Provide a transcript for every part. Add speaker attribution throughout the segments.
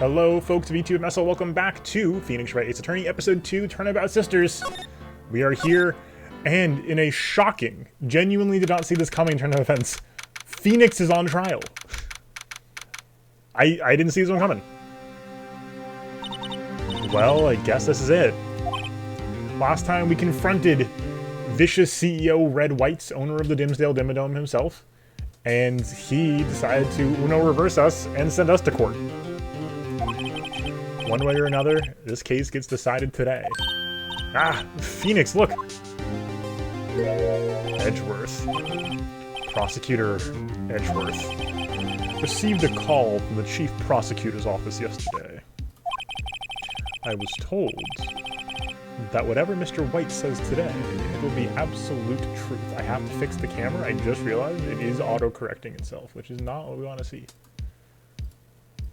Speaker 1: Hello, folks of VTubMSL. Welcome back to Phoenix Wright Ace Attorney, Episode 2, Turnabout Sisters. We are here, and in a shocking, genuinely did not see this coming turn of events, Phoenix is on trial. I didn't see this one coming. Well, I guess this is it. Last time we confronted vicious CEO Red White, owner of the Dimsdale Dimmadome himself, and he decided to Uno reverse us and send us to court. One way or another, this case gets decided today. Ah, Phoenix, look! Edgeworth. Prosecutor Edgeworth received a call from the chief prosecutor's office yesterday. I was told that whatever Mr. White says today, it will be absolute truth. I have to fix the camera. I just realized it is auto-correcting itself, which is not what we want to see.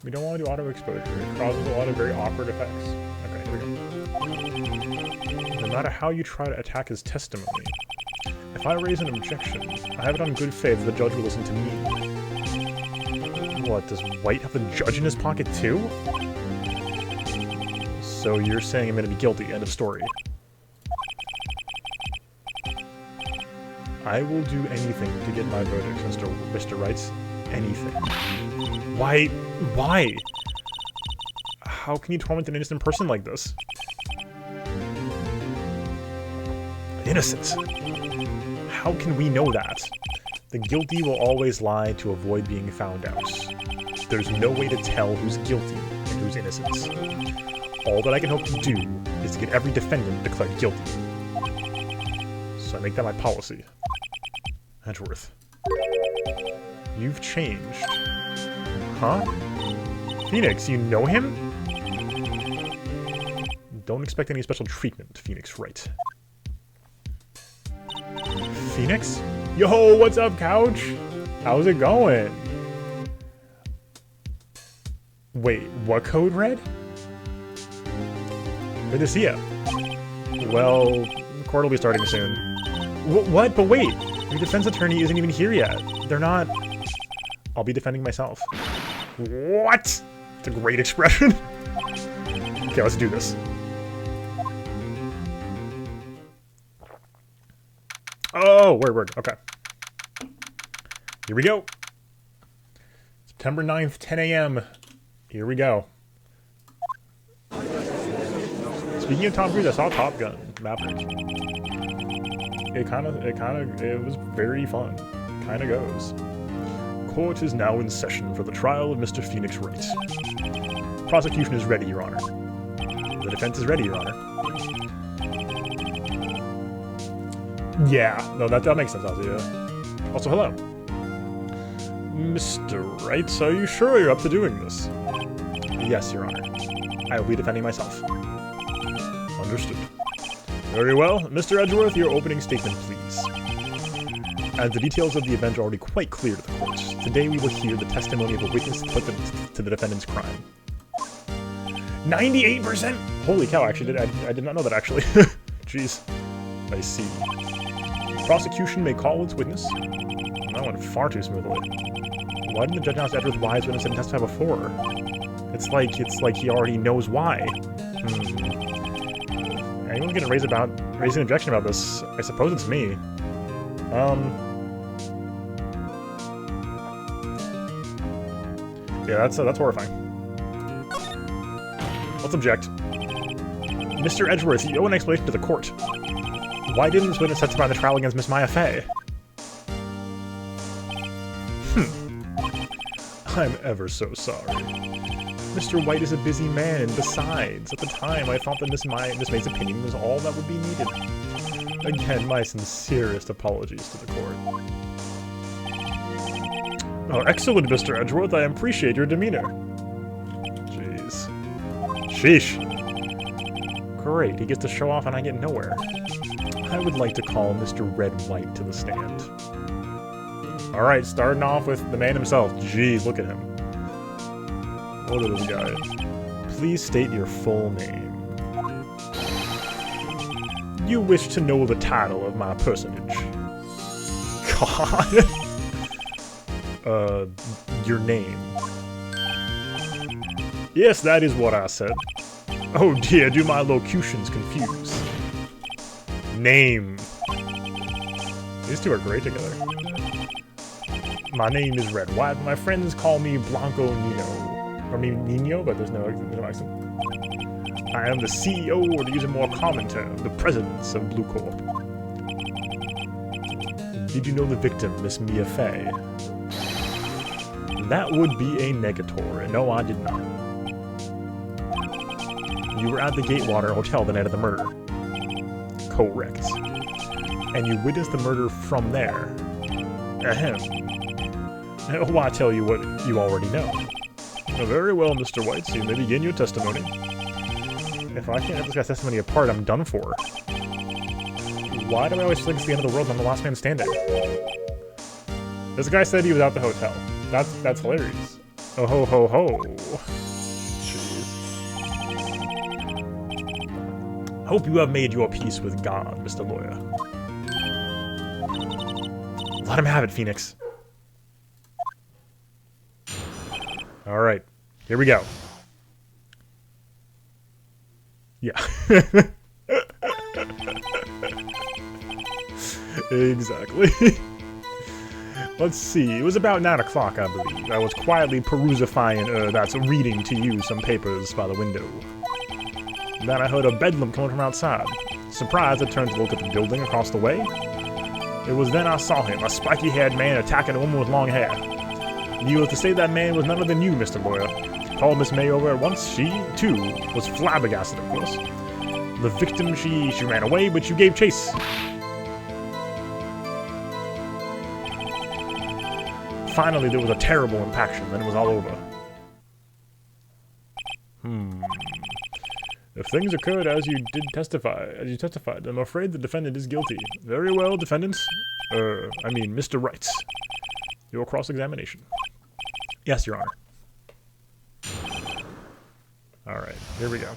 Speaker 1: We don't want to do auto-exposure. It causes a lot of very awkward effects. Okay, here we go. No matter how you try to attack his testimony, if I raise an objection, I have it on good faith the judge will listen to me. What, does White have the judge in his pocket too? So you're saying I'm going to be guilty, end of story. I will do anything to get my verdict, Mr. Wright. Anything. Why? How can you torment an innocent person like this? Innocent? How can we know that? The guilty will always lie to avoid being found out. There's no way to tell who's guilty and who's innocent. All that I can hope to do is to get every defendant declared guilty. So I make that my policy. Edgeworth. You've changed. Huh? Phoenix, you know him? Don't expect any special treatment, Phoenix Wright. Phoenix? Yo, what's up, Couch? How's it going? Wait, what code red? Good to see ya. Well, court will be starting soon. What? But wait! Your defense attorney isn't even here yet. They're not... I'll be defending myself. What? It's a great expression. Okay, let's do this. Oh, word. Okay. Here we go. September 9th, 10 a.m. Here we go. Speaking of Tom Cruise, I saw Top Gun Maverick. It was very fun. Kinda goes. Court is now in session for the trial of Mr. Phoenix Wright. Prosecution is ready, Your Honor. The defense is ready, Your Honor. Yeah, no, that makes sense, Ozzy, yeah. Also, hello. Mr. Wright, are you sure you're up to doing this? Yes, Your Honor. I will be defending myself. Understood. Very well. Mr. Edgeworth, your opening statement, please. As the details of the event are already quite clear to the court, today we will hear the testimony of a witness put to the defendant's crime. 98%? Holy cow, actually, I did not know that, actually. Jeez. I see. Prosecution may call its witness. That went far too smoothly. Why didn't the judge ask Edgeworth why his witness didn't testify before? It's like he already knows why. Anyone's gonna raise an objection about this? I suppose it's me. Yeah, that's horrifying. Let's object. Mr. Edgeworth, you owe an explanation to the court. Why didn't this witness testify in the trial against Miss Maya Fey? I'm ever so sorry. Mr. White is a busy man, and besides, at the time, I thought that Miss May's opinion was all that would be needed. Again, my sincerest apologies to the court. Oh, excellent, Mr. Edgeworth. I appreciate your demeanor. Jeez. Sheesh. Great, he gets to show off and I get nowhere. I would like to call Mr. Red White to the stand. Alright, starting off with the man himself. Jeez, look at him. Look at this guy. Please state your full name. You wish to know the title of my personage. God. Your name. Yes, that is what I said. Oh dear, do my locutions confuse? Name. These two are great together. My name is Red White. My friends call me Blanco Nino. Or maybe Nino, but there's no accent. I am the CEO, or to use a more common term, the president of Bluecorp. Did you know the victim, Miss Mia Fey? That would be a negatory. No, I did not. You were at the Gatewater Hotel the night of the murder. Correct. And you witnessed the murder from there. Ahem. Oh, I tell you what you already know. Very well, Mr. White, so you may begin your testimony. If I can't have this guy's testimony apart, I'm done for. Why do I always feel like it's the end of the world and I'm the last man standing? This guy said he was at the hotel. That's hilarious. Oh ho ho ho. Jeez. Hope you have made your peace with God, Mr. Lawyer. Let him have it, Phoenix. Alright, here we go. Yeah. Exactly. Let's see, it was about 9 o'clock, I believe. I was quietly perusifying, that's reading to you some papers by the window. Then I heard a bedlam coming from outside. Surprised, I turned to look at the building across the way. It was then I saw him, a spiky-haired man attacking a woman with long hair. Needless to say, that man was none other than you, Mr. Lawyer. Called Miss May over at once. She, too, was flabbergasted, of course. The victim, she ran away, but you gave chase. Finally, there was a terrible impaction, then it was all over. If things occurred as you testified, I'm afraid the defendant is guilty. Very well, defendants. Mr. Wright. Your cross-examination. Yes, Your Honor. Alright, here we go.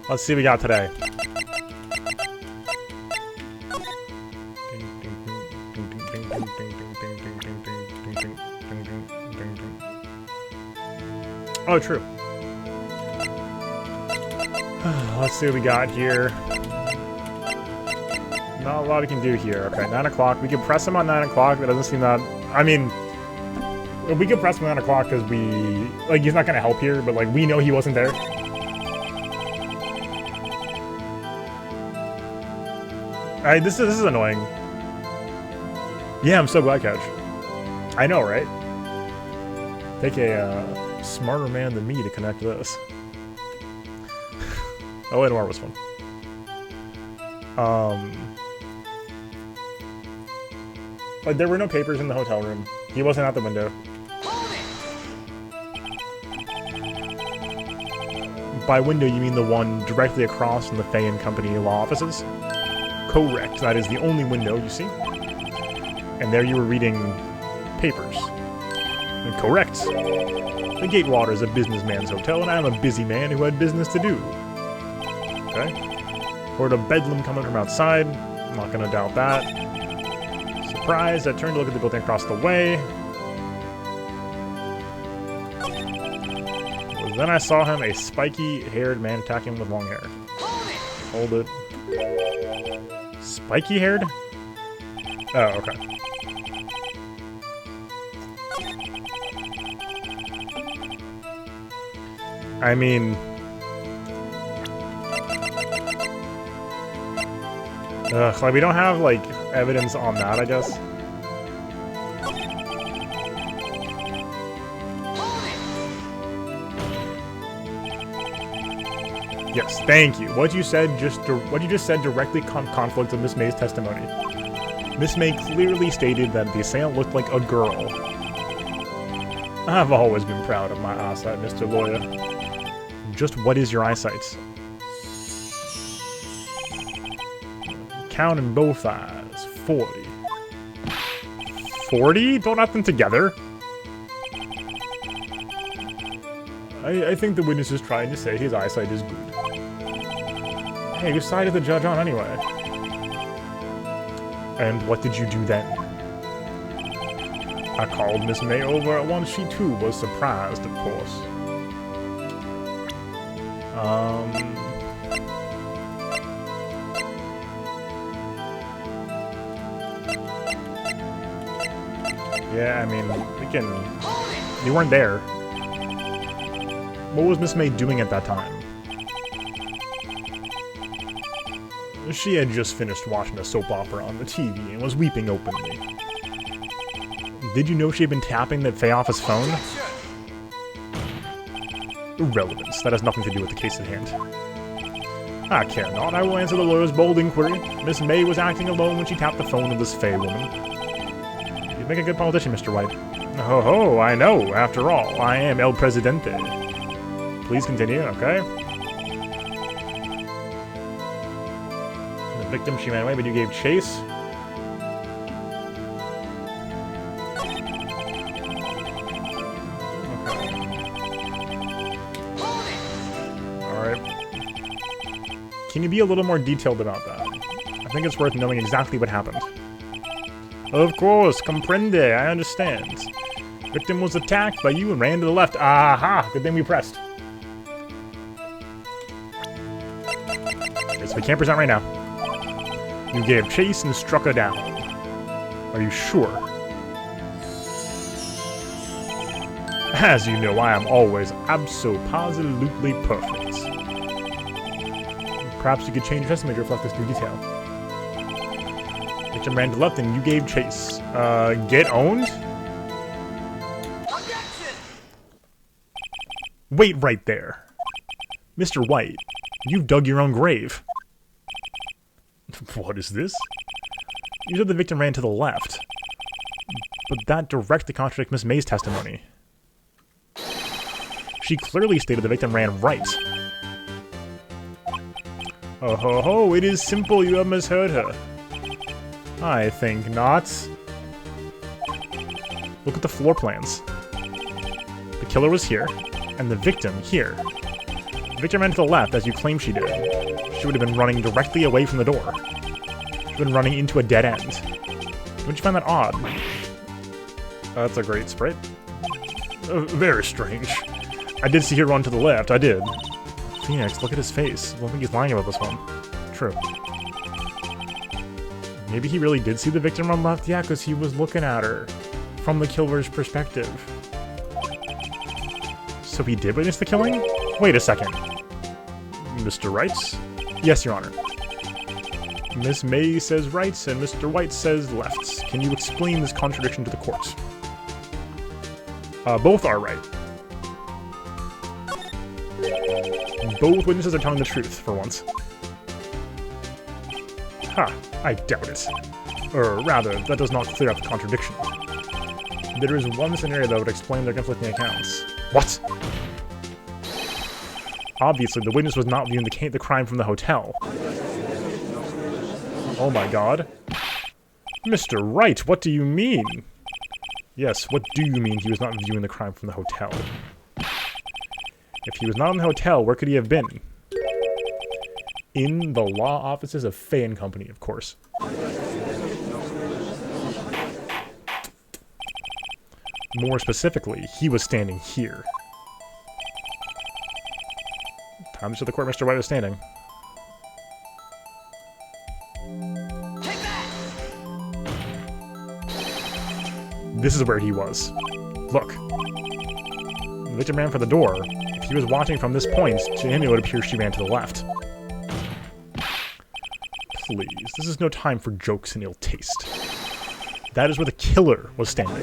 Speaker 1: Let's see what we got today. Oh, true. Let's see what we got here. Not a lot we can do here. Okay, 9 o'clock. We can press him on 9 o'clock. That doesn't seem that... I mean... We can press him on 9 o'clock because we... Like, he's not going to help here, but, like, we know he wasn't there. Alright, this is annoying. Yeah, I'm so glad, Couch. I know, right? Take a smarter man than me to connect this. Oh, wait, tomorrow was fun. Like, there were no papers in the hotel room. He wasn't out the window. By window, you mean the one directly across from the Fay & Company law offices? Correct. That is the only window you see. And there you were reading papers. And correct. The Gatewater is a businessman's hotel, and I am a busy man who had business to do. Okay. Heard a bedlam coming from outside. I'm not gonna doubt that. Surprised, I turned to look at the building across the way. Well, then I saw him, a spiky-haired man attacking him with long hair. Hold it. Spiky-haired? Oh, okay. I mean... like, we don't have, like, evidence on that, I guess. Yes, thank you. What you just said directly conflicts with Miss May's testimony. Miss May clearly stated that the assailant looked like a girl. I've always been proud of my eyesight, Mr. Lawyer. Just what is your eyesight? Counting both eyes. 40. 40? Don't have them together. I think the witness is trying to say his eyesight is good. Hey, whose side is the judge on anyway? And what did you do then? I called Miss May over at once. She too was surprised, of course. Yeah, I mean, you weren't there. What was Miss May doing at that time? She had just finished watching a soap opera on the TV and was weeping openly. Did you know she had been tapping the Fay office phone? Irrelevance. That has nothing to do with the case at hand. I care not. I will answer the lawyer's bold inquiry. Miss May was acting alone when she tapped the phone of this Fay woman. You'd make a good politician, Mr. White. Ho ho, I know. After all, I am El Presidente. Please continue, okay? The victim, she ran away, but you gave chase. Can you be a little more detailed about that? I think it's worth knowing exactly what happened. Of course, comprende, I understand. Victim was attacked by you and ran to the left. Aha! Good thing we pressed. Okay, so we can't present right now. You gave chase and struck her down. Are you sure? As you know, I am always abso-positively perfect. Perhaps you could change your estimate to reflect this new detail. Victim ran to the left and you gave chase. Get owned? Objection! Wait right there. Mr. White, you've dug your own grave. What is this? You said the victim ran to the left. But that directly contradicts Miss May's testimony. She clearly stated the victim ran right. Oh ho ho, it is simple, you have misheard her. I think not. Look at the floor plans. The killer was here, and the victim here. The victim ran to the left, as you claim she did. She would have been running directly away from the door. She would have been running into a dead end. Don't you find that odd? That's a great sprite. Very strange. I did see her run to the left, I did. Phoenix, look at his face. I don't think he's lying about this one. True. Maybe he really did see the victim run left? Yeah, because he was looking at her from the killer's perspective. So he did witness the killing? Wait a second. Mr. Wright? Yes, Your Honor. Miss May says rights and Mr. White says lefts. Can you explain this contradiction to the court? Both are right. Both witnesses are telling the truth, for once. Ha, I doubt it. Or rather, that does not clear up the contradiction. There is one scenario that would explain their conflicting accounts. What? Obviously, the witness was not viewing the crime from the hotel. Oh my god. Mr. Wright, what do you mean? Yes, what do you mean he was not viewing the crime from the hotel? If he was not in the hotel, where could he have been? In the law offices of Fay & Company, of course. More specifically, he was standing here. Time to show the court Mr. White was standing. Take that! This is where he was. Look. The victim ran for the door. If he was watching from this point, to him it would appear she ran to the left. Please, this is no time for jokes and ill taste. That is where the killer was standing.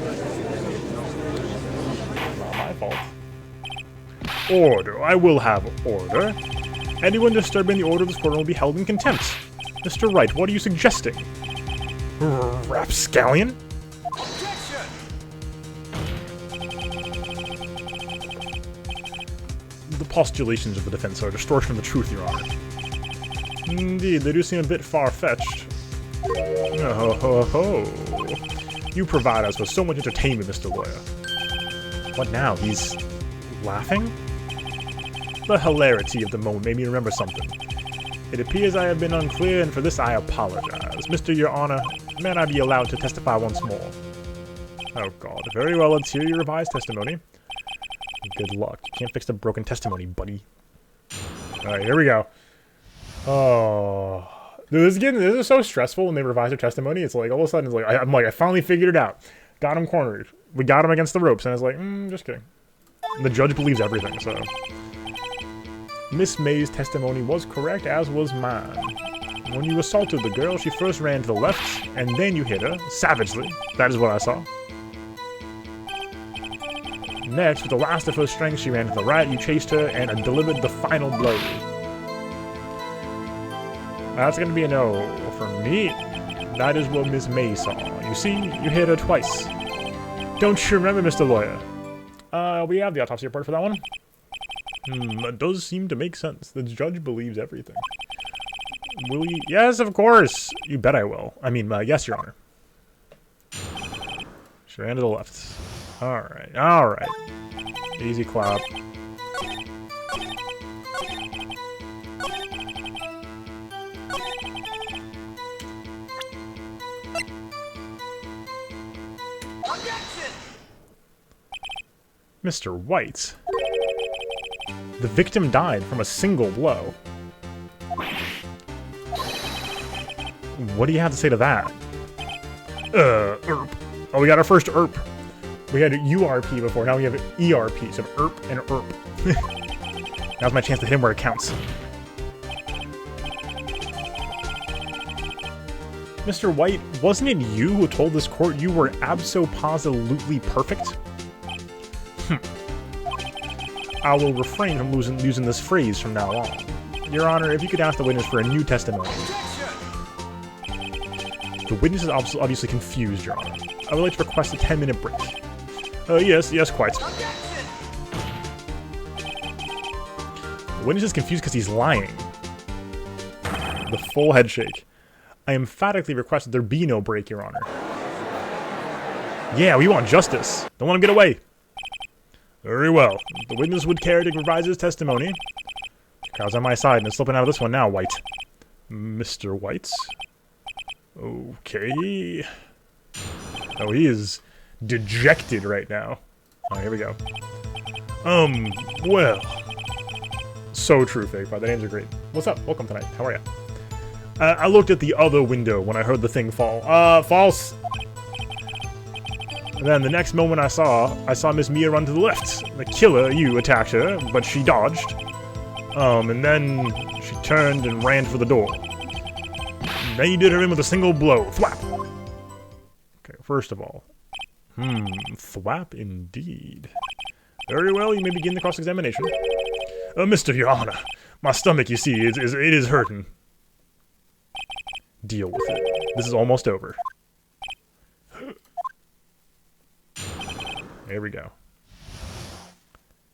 Speaker 1: Not my fault. Order. I will have order. Anyone disturbing the order of this court will be held in contempt. Mr. Wright, what are you suggesting? Rapscallion? The postulations of the defense are a distortion of the truth, Your Honor. Indeed, they do seem a bit far-fetched. Oh ho ho. You provide us with so much entertainment, Mr. Lawyer. What now? He's laughing? The hilarity of the moment made me remember something. It appears I have been unclear, and for this I apologize. Mr. Your Honor, may I be allowed to testify once more? Oh god. Very well, let's hear your revised testimony. Good luck. You can't fix the broken testimony, buddy. Alright, here we go. Oh. Dude, this is so stressful when they revise their testimony. It's like, all of a sudden, it's like, I finally figured it out. Got him cornered. We got him against the ropes, and I was like, just kidding. And the judge believes everything, so. Miss May's testimony was correct, as was mine. When you assaulted the girl, she first ran to the left, and then you hit her, savagely. That is what I saw. Next, with the last of her strength, she ran to the right, you chased her, and delivered the final blow. That's gonna be a no for me. That is what Miss May saw. You see, you hit her twice. Don't you remember, Mr. Lawyer? We have the autopsy report for that one. That does seem to make sense. The judge believes everything. Will you? Yes, of course. You bet I will. I mean, yes, Your Honor. She ran to the left. Alright, alright. Easy clap. Mr. White. The victim died from a single blow. What do you have to say to that? ERP. Oh, we got our first ERP. We had URP before, now we have ERP, so ERP and ERP. Now's my chance to hit him where it counts. Mr. White, wasn't it you who told this court you were abso-positively perfect? I will refrain from using this phrase from now on. Your Honor, if you could ask the witness for a new testimony. The witness is obviously confused, Your Honor. I would like to request a 10-minute break. Yes, quite. The witness is confused because he's lying. The full head shake. I emphatically request that there be no break, Your Honor. Yeah, we want justice. Don't let him get away. Very well. The witness would care to revise his testimony. The crowd's on my side, and it's slipping out of this one now, White. Mr. White? Okay. Oh, he is dejected right now. Oh, here we go. Well. So true, Fake. The names are great. What's up? Welcome tonight. How are ya? I looked at the other window when I heard the thing fall. False! And then the next moment I saw Miss Mia run to the left. The killer, you, attacked her, but she dodged. And then she turned and ran for the door. Then you did her in with a single blow. Thwap! Okay, first of all. Thwap indeed. Very well, you may begin the cross-examination. Mr. Your Honor, my stomach, you see, it is hurting. Deal with it. This is almost over. There we go.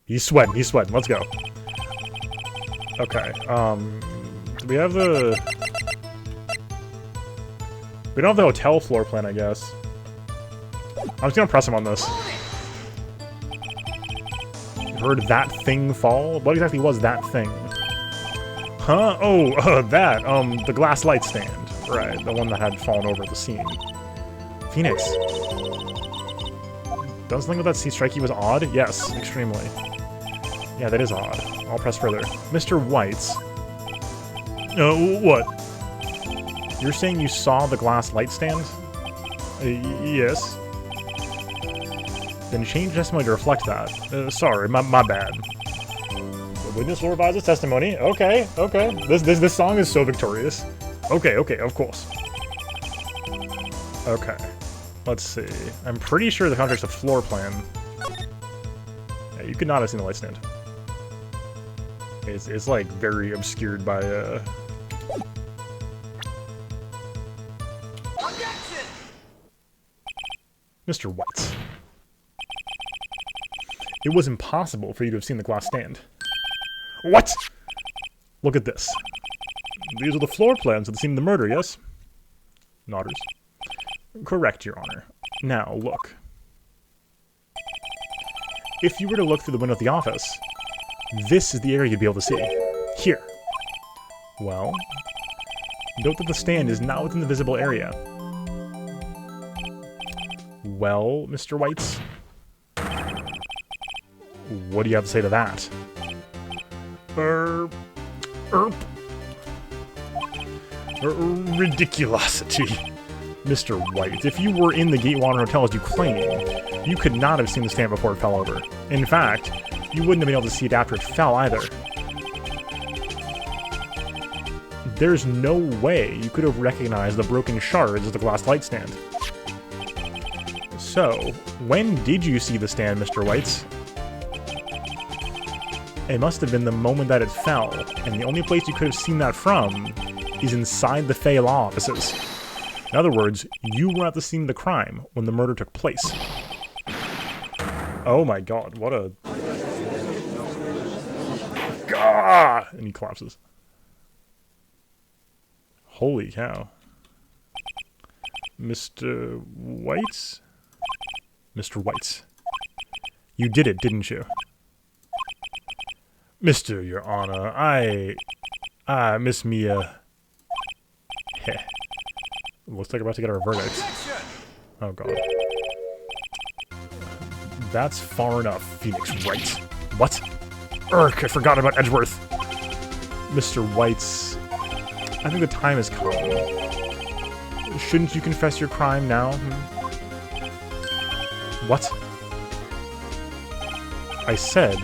Speaker 1: He's sweating, let's go. Okay, do we have the... We don't have the hotel floor plan, I guess. I'm just gonna press him on this. Heard that thing fall? What exactly was that thing? Huh? Oh, that, the glass light stand. Right, the one that had fallen over at the scene. Phoenix. Does something with that sea strikey was odd? Yes, extremely. Yeah, that is odd. I'll press further. Mr. White. What? You're saying you saw the glass light stand? Yes. Then change testimony to reflect that. Sorry, my bad. The witness will revise his testimony. Okay. This song is so victorious. Okay, of course. Okay. Let's see. I'm pretty sure the contract's a floor plan. Yeah, you could not have seen the light stand. It's like very obscured by Mr. White. It was impossible for you to have seen the glass stand. What? Look at this. These are the floor plans of the scene of the murder, yes? Nodders. Correct, Your Honor. Now, look. If you were to look through the window of the office, this is the area you'd be able to see. Here. Well, note that the stand is not within the visible area. Well, Mr. Whites? What do you have to say to that? Ridiculosity. Mr. White, if you were in the Gatewater Hotel as you claim, you could not have seen the stand before it fell over. In fact, you wouldn't have been able to see it after it fell either. There's no way you could have recognized the broken shards as the glass light stand. So, when did you see the stand, Mr. Whites? It must have been the moment that it fell, and the only place you could have seen that from is inside the Fey Law offices. In other words, you were at the scene of the crime when the murder took place. Oh my god, what a... Gah! And he collapses. Holy cow. Mr. Whites? Mr. Whites. You did it, didn't you? Mr. Your Honor, Miss Mia... Heh. Looks like we're about to get our verdict. Oh god. That's far enough, Phoenix Wright. What? Urk, I forgot about Edgeworth. Mr. Whites... I think the time has come. Shouldn't you confess your crime now? What? I said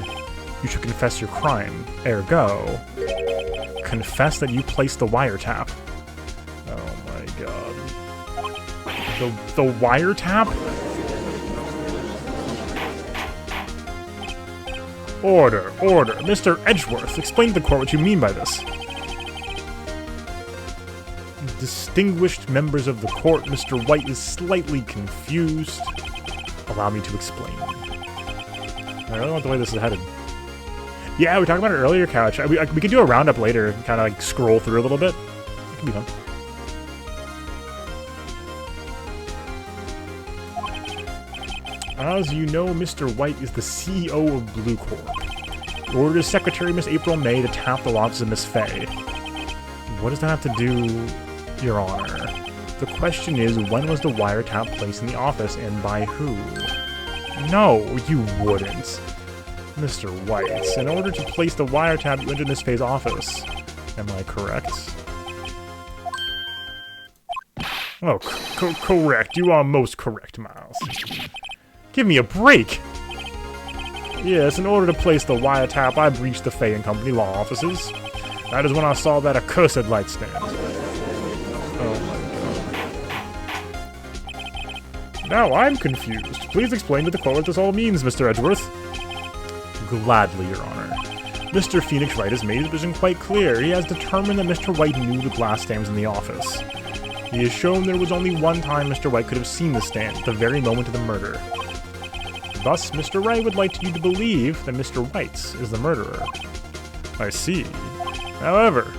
Speaker 1: you should confess your crime. Ergo, confess that you placed the wiretap. Oh my god. The wiretap? Order, order. Mr. Edgeworth, explain to the court what you mean by this. Distinguished members of the court, Mr. White is slightly confused. Allow me to explain. I really like the way this is headed. Yeah, we talked about it earlier, Couch. We could do a roundup later and kind of like scroll through a little bit. It could be fun. As you know, Mr. White is the CEO of Bluecorp. He ordered his secretary, Miss April May, to tap the locks of Miss Fay. What does that have to do, Your Honor? The question is, when was the wiretap placed in the office and by who? No, you wouldn't. Mr. White, in order to place the wiretap, you entered Miss Fay's office. Am I correct? Oh, correct. You are most correct, Miles. Give me a break! Yes, in order to place the wiretap, I breached the Fay & Company law offices. That is when I saw that accursed light stand. Oh my god. Now I'm confused. Please explain to the court what this all means, Mr. Edgeworth. Gladly, Your Honor. Mr. Phoenix Wright has made his position quite clear. He has determined that Mr. White knew the glass stand was in the office. He has shown there was only one time Mr. White could have seen the stand, the very moment of the murder. Thus, Mr. Wright would like you to believe that Mr. White is the murderer. I see. However,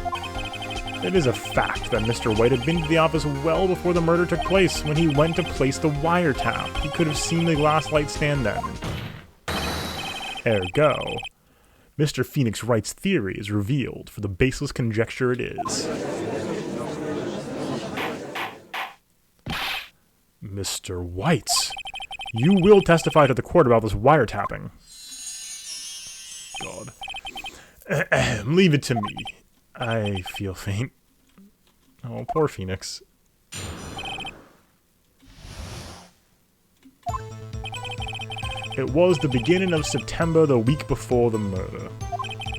Speaker 1: it is a fact that Mr. White had been to the office well before the murder took place. When he went to place the wiretap, he could have seen the glass light stand then. Ergo, Mr. Phoenix Wright's theory is revealed for the baseless conjecture it is. Mr. White, you will testify to the court about this wiretapping. God. Leave it to me. I feel faint. Oh, poor Phoenix. It was the beginning of September, the week before the murder.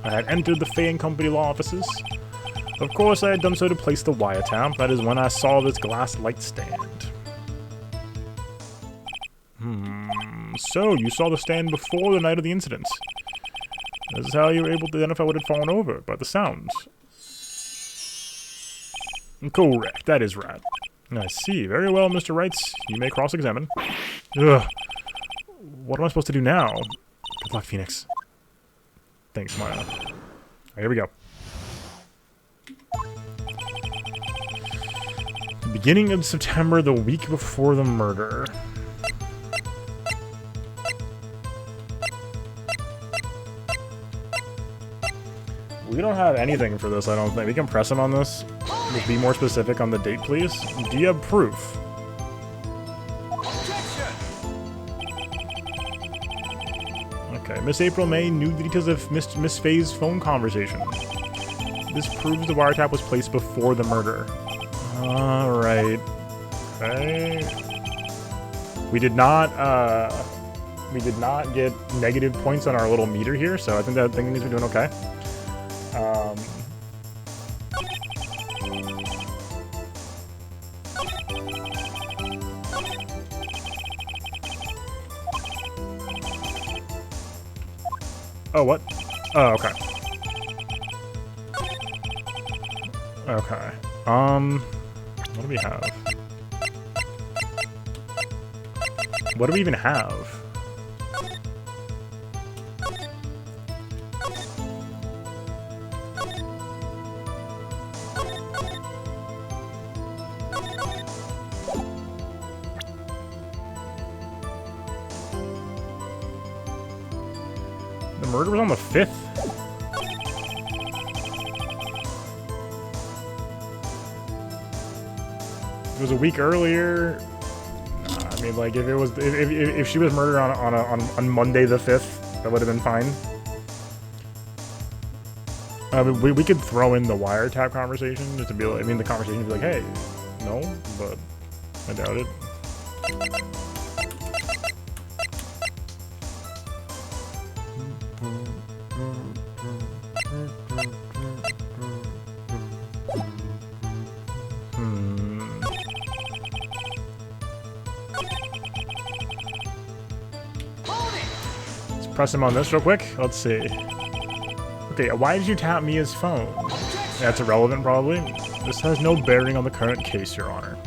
Speaker 1: I had entered the Fay & Company law offices. Of course, I had done so to place the wiretap. That is when I saw this glass light stand. So, you saw the stand before the night of the incident. This is how you were able to identify what had fallen over, by the sounds. Correct, that is right. I see. Very well, Mr. Wright. You may cross-examine. Ugh. What am I supposed to do now? Good luck, Phoenix. Thanks, Maya. Alright, here we go. Beginning of September, the week before the murder. We don't have anything for this, I don't think. We can press him on this. Just be more specific on the date, please. Do you have proof? Okay, Miss April May knew the details of Miss Faye's phone conversation. This proves the wiretap was placed before the murder. Alright. Okay. We did not get negative points on our little meter here, so I think that thing means we're doing okay. Oh, what? Oh, okay. Okay. What do we have? What do we even have? The murder was on the 5th. It was a week earlier. I mean, like, if it was, if she was murdered on Monday the 5th, that would have been fine. We could throw in the wiretap conversation just to be like, I mean, the conversation would be like, hey, no, but I doubt it. Press him on this real quick. Let's see. Okay, why did you tap Mia's phone? That's irrelevant, probably. This has no bearing on the current case, Your Honor.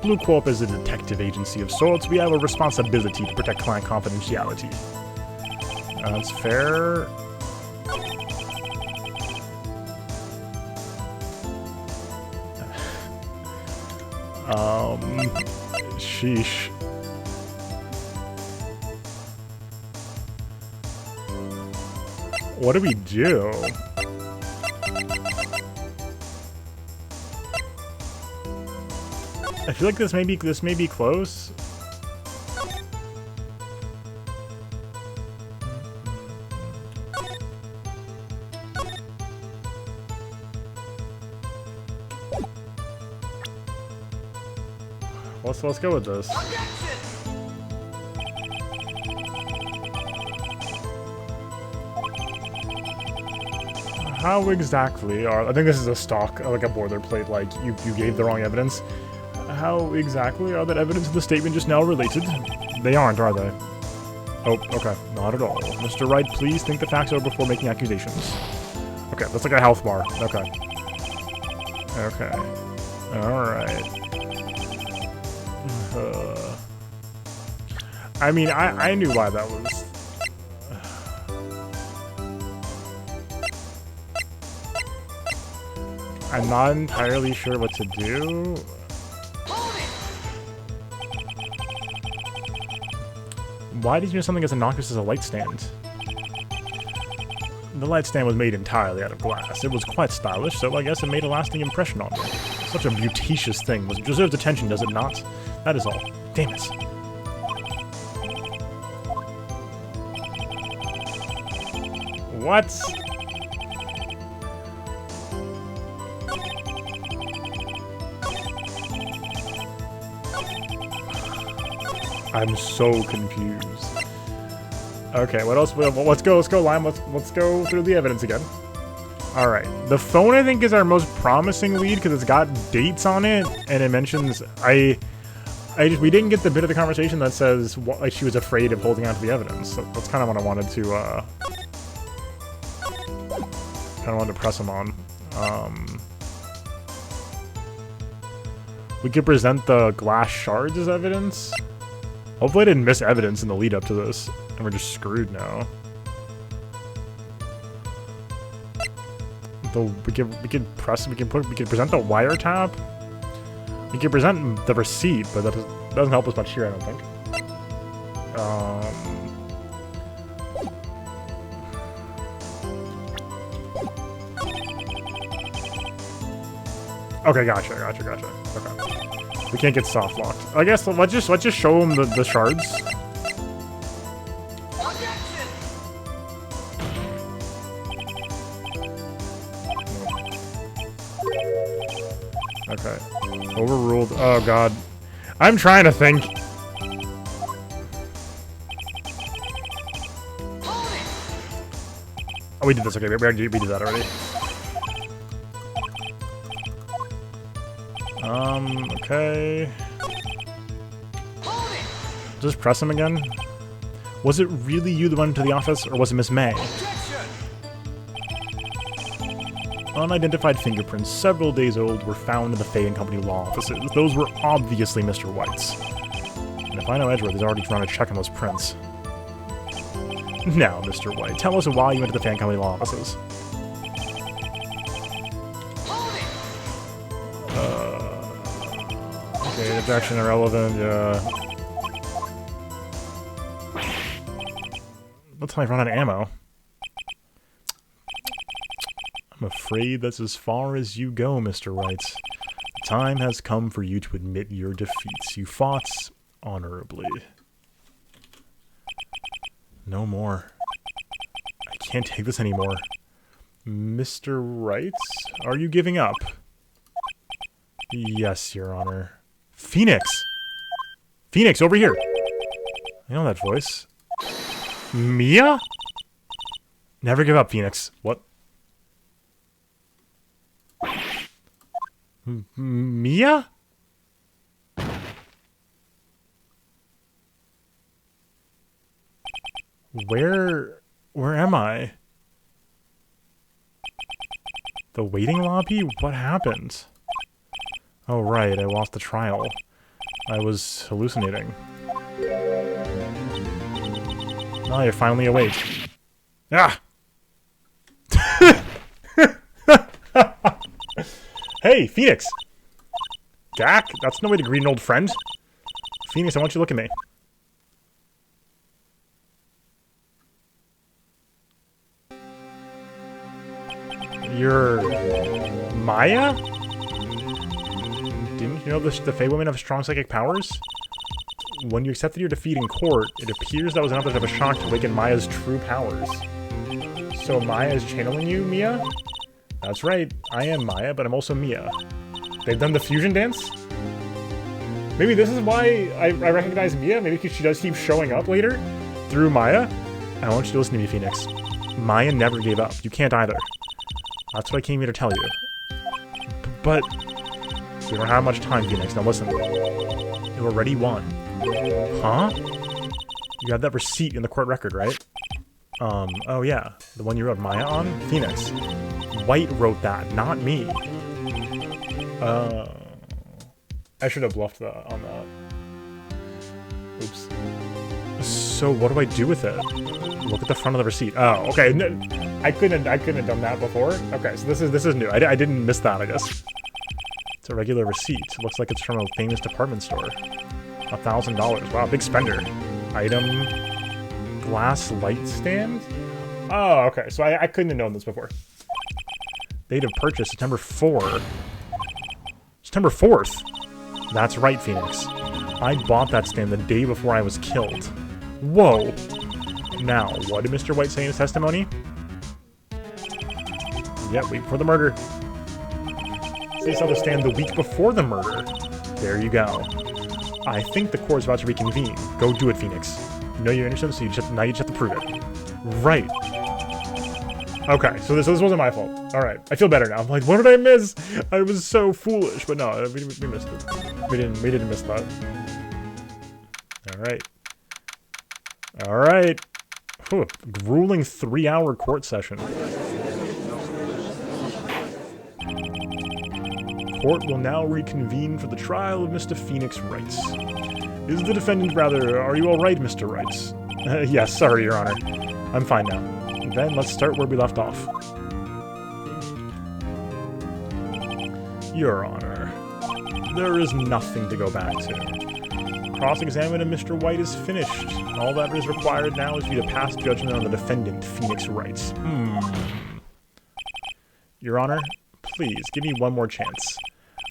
Speaker 1: Bluecorp is a detective agency of sorts. We have a responsibility to protect client confidentiality. That's fair. Sheesh. What do we do? I feel like this may be close. Let's go with this. How exactly are... I think this is a stock, like a boilerplate, like you gave the wrong evidence. How exactly are that evidence and the statement just now related? They aren't, are they? Oh, okay. Not at all. Mr. Wright, please think the facts over before making accusations. Okay, that's like a health bar. Okay. Okay. Alright. I mean, I knew why that was. I'm not entirely sure what to do. Why did you use something as innocuous as a light stand? The light stand was made entirely out of glass. It was quite stylish, so I guess it made a lasting impression on me. Such a beauticious thing deserves attention, does it not? That is all. Damn it. What? I'm so confused. Okay, what else? Let's go, Lime. Let's go through the evidence again. All right, the phone I think is our most promising lead because it's got dates on it and it mentions we didn't get the bit of the conversation that says like she was afraid of holding on to the evidence. So that's kind of what I wanted to press him on. We could present the glass shards as evidence. Hopefully I didn't miss evidence in the lead up to this, and we're just screwed now. Though we could present the wiretap. We could present the receipt, but that doesn't help us much here, I don't think. Okay, gotcha. Okay. We can't get soft locked. I guess let's just show him the shards. Okay. Overruled. Oh, God. I'm trying to think. Oh, we did this. Okay, we did that already. Okay. Just press him again. Was it really you that went into the office, or was it Miss May? Unidentified fingerprints, several days old, were found in the Fay & Company law offices. Those were obviously Mr. White's. And if I know Edgeworth, he's already run a check on those prints. Now, Mr. White, tell us why you went to the Fay & Company law offices. Okay, objection irrelevant, yeah. Let's I run out of ammo. I'm afraid that's as far as you go, Mr. Wright. The time has come for you to admit your defeats. You fought honorably. No more. I can't take this anymore. Mr. Wright, are you giving up? Yes, Your Honor. Phoenix! Phoenix, over here! I know that voice. Mia? Never give up, Phoenix. What? Mia? Where am I? The waiting lobby? What happened? Oh, right, I lost the trial. I was hallucinating. Oh, you're finally awake. Ah! Hey, Phoenix! Jack, that's no way to greet an old friend. Phoenix, I want you to look at me. You're... Maya? Didn't you know the Fey women have strong psychic powers? When you accepted your defeat in court, it appears that was enough of a shock to awaken Maya's true powers. So Maya is channeling you, Mia? That's right, I am Maya, but I'm also Mia. They've done the fusion dance? Maybe this is why I recognize Mia? Maybe because she does keep showing up later? Through Maya? I want you to listen to me, Phoenix. Maya never gave up. You can't either. That's what I came here to tell you. But... we don't have much time, Phoenix. Now listen. You already won. Huh? You have that receipt in the court record, right? Oh yeah. The one you wrote Maya on? Phoenix. White wrote that, not me. I should have bluffed on that. Oops. So what do I do with it? Look at the front of the receipt. Oh, okay. I couldn't have done that before. Okay, so this is new. I didn't miss that, I guess. It's a regular receipt. It looks like it's from a famous department store. $1,000. Wow, big spender. Item... glass light stand? Oh, okay. So I couldn't have known this before. Date of purchase, September 4. September 4th? That's right, Phoenix. I bought that stand the day before I was killed. Whoa. Now, what did Mr. White say in his testimony? Yeah, week before the murder. They saw the stand the week before the murder. There you go. I think the court's about to reconvene. Go do it, Phoenix. You know you're innocent, so now you just have to prove it. Right. Okay, so this wasn't my fault. Alright, I feel better now. I'm like, what did I miss? I was so foolish. But no, we missed it. We didn't miss that. Alright. Alright. Grueling 3-hour court session. Court will now reconvene for the trial of Mr. Phoenix Wright. Is the defendant rather... Are you alright, Mr. Wright? Yes, sorry, Your Honor. I'm fine now. Then let's start where we left off. Your Honor, there is nothing to go back to. Cross-examination of Mr. White is finished. All that is required now is for you to pass judgment on the defendant, Phoenix Wright. Your Honor, please, give me one more chance.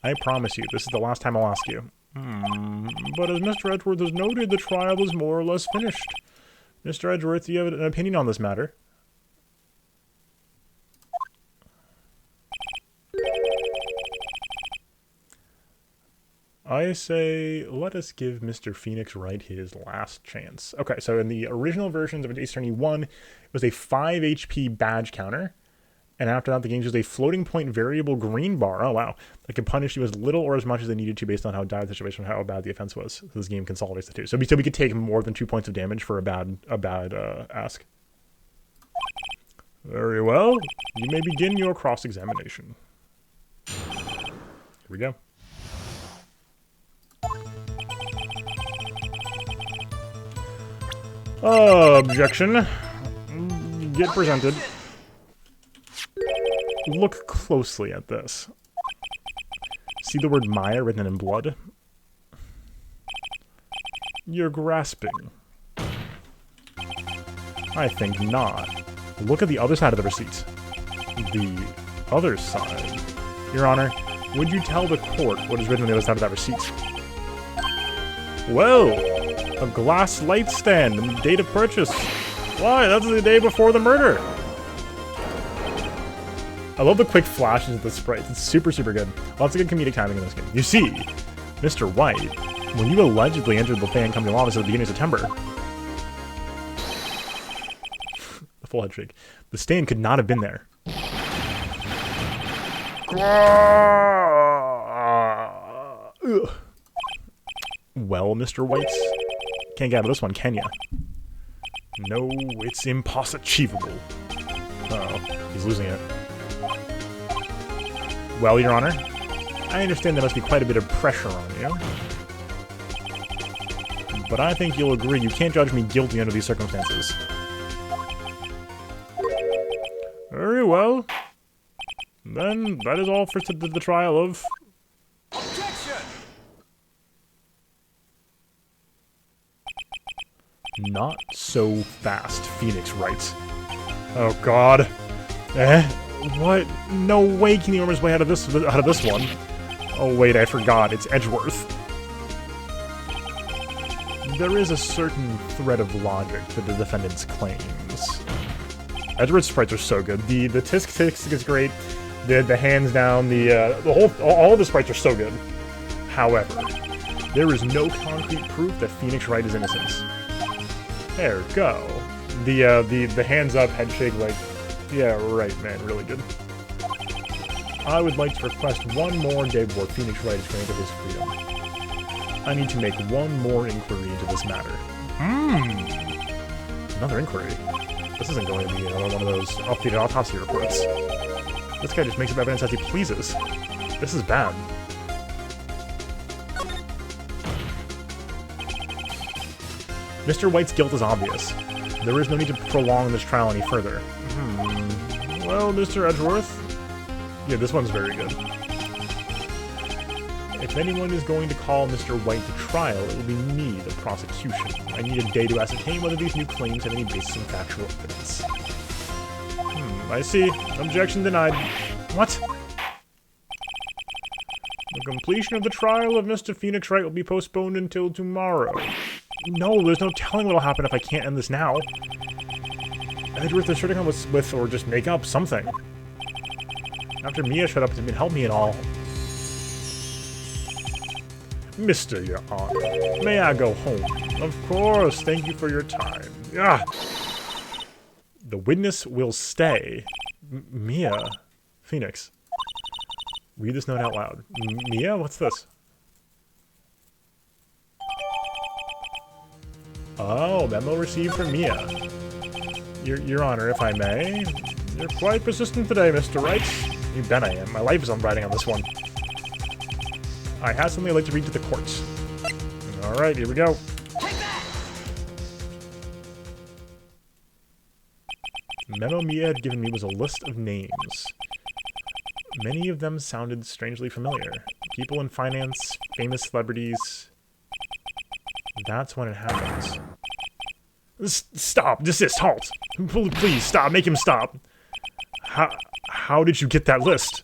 Speaker 1: I promise you, this is the last time I'll ask you. But as Mr. Edgeworth has noted, the trial is more or less finished. Mr. Edgeworth, do you have an opinion on this matter? I say, let us give Mr. Phoenix Wright his last chance. Okay, so in the original versions of Ace Attorney 1, it was a 5 HP badge counter. And after that, the game used a floating point variable green bar. Oh, wow. That could punish you as little or as much as they needed to based on how dire the situation or how bad the offense was. So this game consolidates the two. So we could take more than 2 points of damage for a bad ask. Very well. You may begin your cross-examination. Here we go. Objection. Get presented. Look closely at this. See the word Maya written in blood? You're grasping. I think not. Look at the other side of the receipt. The other side? Your Honor, would you tell the court what is written on the other side of that receipt? Well, a glass light stand, date of purchase. Why, that's the day before the murder. I love the quick flashes of the sprites. It's super, super good. Lots of good comedic timing in this game. You see, Mr. White, when you allegedly entered the fan company office at the beginning of September, the full head shake, the stain could not have been there. Well, Mr. White, can't get out of this one, can ya? No, it's impossible. Uh-oh, he's losing it. Well, Your Honor, I understand there must be quite a bit of pressure on you. But I think you'll agree you can't judge me guilty under these circumstances. Very well. Then that is all for the trial of...
Speaker 2: Objection!
Speaker 1: Not so fast, Phoenix Wright. Oh God. What? No way can he arm his way out of this one. Oh wait, I forgot. It's Edgeworth. There is a certain thread of logic to the defendant's claims. Edgeworth's sprites are so good. The tisk is great. The hands down, all of the sprites are so good. However, there is no concrete proof that Phoenix Wright is innocent. There we go. The hands up, head shake, like, yeah, right, man, really good. I would like to request one more day before Phoenix Wright is granted his freedom. I need to make one more inquiry into this matter. Another inquiry? This isn't going to be another one of those updated autopsy reports. This guy just makes up evidence as he pleases. This is bad. Mr. White's guilt is obvious. There is no need to prolong this trial any further. Well, Mr. Edgeworth? Yeah, this one's very good. If anyone is going to call Mr. White to trial, it will be me, the prosecution. I need a day to ascertain whether these new claims have any basis in factual evidence. I see. Objection denied. What? The completion of the trial of Mr. Phoenix Wright will be postponed until tomorrow. No, there's no telling what'll happen if I can't end this now. Edgeworth is sure to come with or just make up something. After Mia showed up to help me and all. Mr. Your Honor, may I go home? Of course, thank you for your time. Ah! The witness will stay. Mia? Phoenix. Read this note out loud. Mia? What's this? Oh, memo received from Mia. Your Honor, if I may. You're quite persistent today, Mr. Wright. You bet I am. My life is on riding on this one. I have something I'd like to read to the court. Alright, here we go. The memo Mia had given me was a list of names. Many of them sounded strangely familiar. People in finance, famous celebrities. That's when it happens. Stop! Desist! Halt! Please, stop! Make him stop! How did you get that list?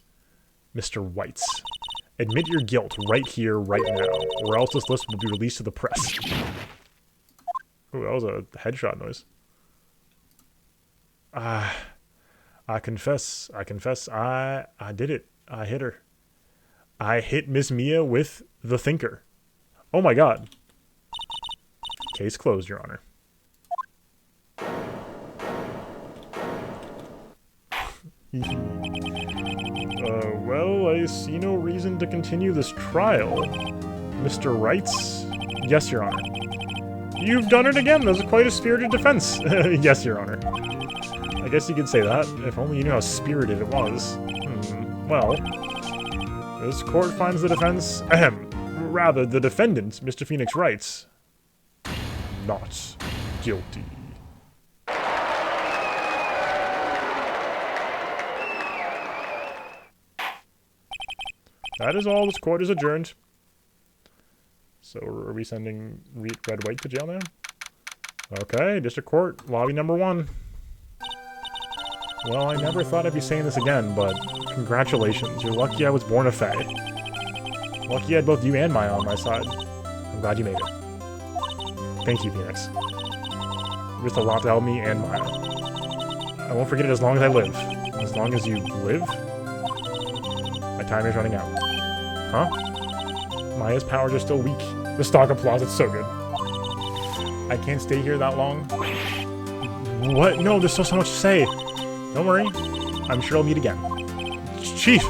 Speaker 1: Mr. White's. Admit your guilt right here, right now, or else this list will be released to the press. Ooh, that was a headshot noise. I confess, I did it. I hit her. I hit Miss Mia with The Thinker. Oh my god. Case closed, Your Honor. Well, I see no reason to continue this trial. Mr. Wrights? Yes, Your Honor. You've done it again. That was quite a spirited defense. Yes, Your Honor. I guess you could say that. If only you knew how spirited it was. Well, this court finds the defense... rather, the defendant, Mr. Phoenix Wrights, not guilty. That is all. This court is adjourned. So are we sending Red White to jail now? Okay, District Court, lobby number 1. Well, I never thought I'd be saying this again, but congratulations. You're lucky I was born a Fae. Lucky I had both you and Maya on my side. I'm glad you made it. Thank you, Phoenix. You're just a lot to help me and Maya. I won't forget it as long as I live. As long as you live? My time is running out. Huh? Maya's powers are still weak. The stock applause, it's so good. I can't stay here that long. What? No, there's still so much to say. Don't worry. I'm sure I'll meet again. Chief!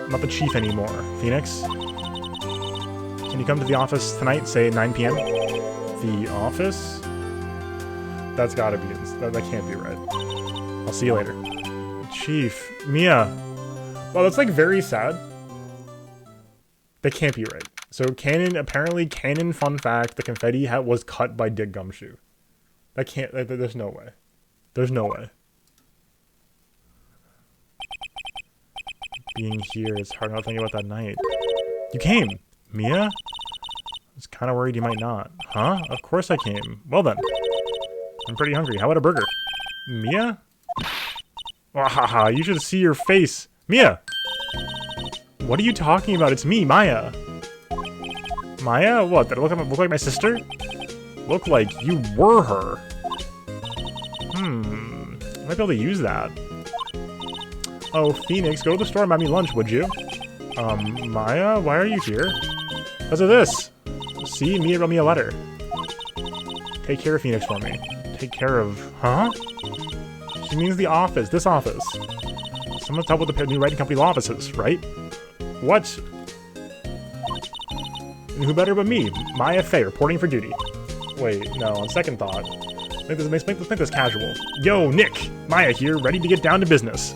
Speaker 1: Not the chief anymore. Phoenix? Can you come to the office tonight, say 9 p.m.? The office? That's gotta be... That can't be right. I'll see you later. Chief. Mia. Well, that's like very sad. That can't be right. So apparently canon fun fact, the confetti was cut by Dick Gumshoe. That can't... There's no way. There's no way. Being here, it's hard not to think about that night. You came! Mia? I was kind of worried you might not. Huh? Of course I came. Well then. I'm pretty hungry. How about a burger? Mia? Wahaha, you should see your face. Mia! What are you talking about? It's me, Maya. Maya? What? Did I look like my sister? Look like you were her. I might be able to use that. Oh, Phoenix, go to the store and buy me lunch, would you? Maya, why are you here? Because of this. See, Mia wrote me a letter. Take care of Phoenix for me. Take care of... Huh? She means the office. This office. Someone's help with the new writing company law offices, right? What? And who better but me? Maya Fey, reporting for duty. Wait, no, on second thought. Let's make this casual. Yo, Nick! Maya here, ready to get down to business.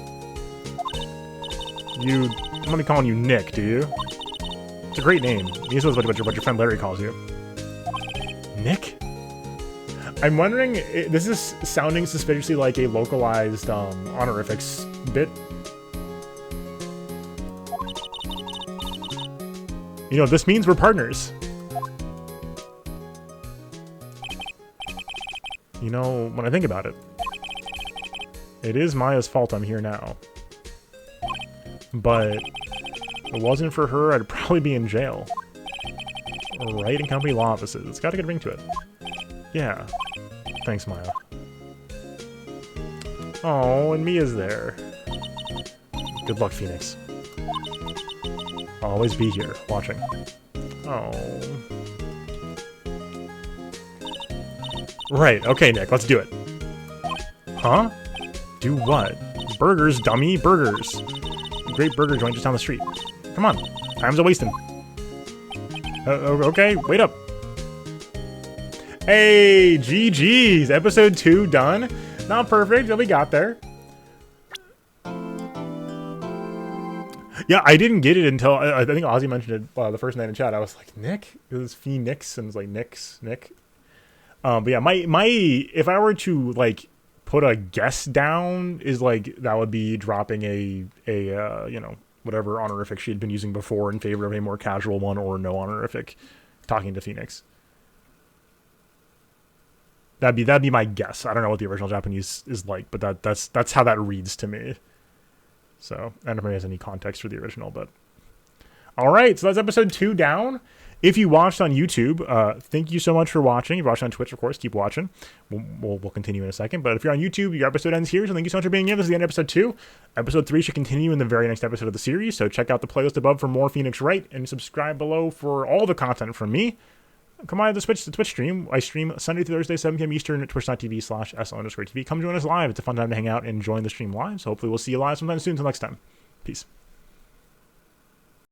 Speaker 1: I'm gonna call you Nick, do you? It's a great name. This is what your friend Larry calls you. Nick? I'm wondering, this is sounding suspiciously like a localized honorifics bit. You know, this means we're partners. You know, when I think about it, it is Maya's fault I'm here now. But if it wasn't for her, I'd probably be in jail. Wright and company law offices. It's got a good ring to it. Yeah. Thanks, Maya. Oh, and Mia's there. Good luck, Phoenix. I'll always be here, watching. Oh. Right, okay, Nick, let's do it. Huh? Do what? Burgers, dummy, burgers. Great burger joint just down the street. Come on, time's a wasting. Okay, wait up. Hey, GG's, episode 2 done. Not perfect, but we got there. Yeah, I didn't get it until, I think Ozzy mentioned it the first night in chat. I was like, Nick? It was Phoenix, and it was like, Nick. But yeah, my if I were to, like, put a guess down, is like, that would be dropping a you know, whatever honorific she had been using before in favor of a more casual one or no honorific, talking to Phoenix. That'd be my guess. I don't know what the original Japanese is like, but that's how that reads to me. So I don't know if it has any context for the original, but all right. So that's episode 2 down. If you watched on YouTube, thank you so much for watching. If you're watching on Twitch, of course, keep watching. We'll continue in a second. But if you're on YouTube, your episode ends here. So thank you so much for being here. This is the end of episode 2. Episode 3 should continue in the very next episode of the series. So check out the playlist above for more Phoenix Wright and subscribe below for all the content from me. Come on to the Twitch stream. I stream Sunday through Thursday, 7 p.m. Eastern at twitch.tv/SL_TV. Come join us live. It's a fun time to hang out and join the stream live. So hopefully we'll see you live sometime soon. Until next time. Peace.